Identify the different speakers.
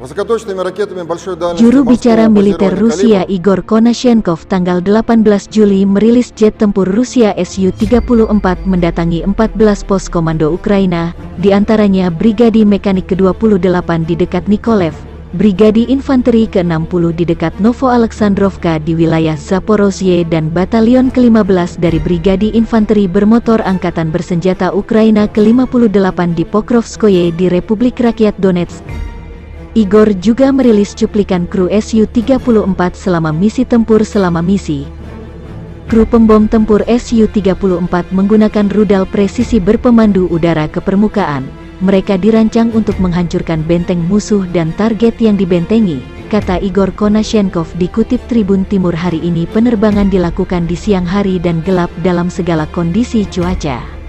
Speaker 1: Juru bicara militer Rusia Igor Konashenkov tanggal 18 Juli merilis jet tempur Rusia Su-34 mendatangi 14 pos komando Ukraina, diantaranya Brigadi Mekanik ke-28 di dekat Nikolev, Brigadi Infanteri ke-60 di dekat Novo-Aleksandrovka di wilayah Zaporozhye dan Batalion ke-15 dari Brigadi Infanteri Bermotor Angkatan Bersenjata Ukraina ke-58 di Pokrovskoye di Republik Rakyat Donetsk. Igor juga merilis cuplikan kru Su-34 selama misi tempur selama misi. Kru pembom tempur Su-34 menggunakan rudal presisi berpemandu udara ke permukaan. Mereka dirancang untuk menghancurkan benteng musuh dan target yang dibentengi, kata Igor Konashenkov dikutip Tribun Timur hari ini. Penerbangan dilakukan di siang hari dan gelap dalam segala kondisi cuaca.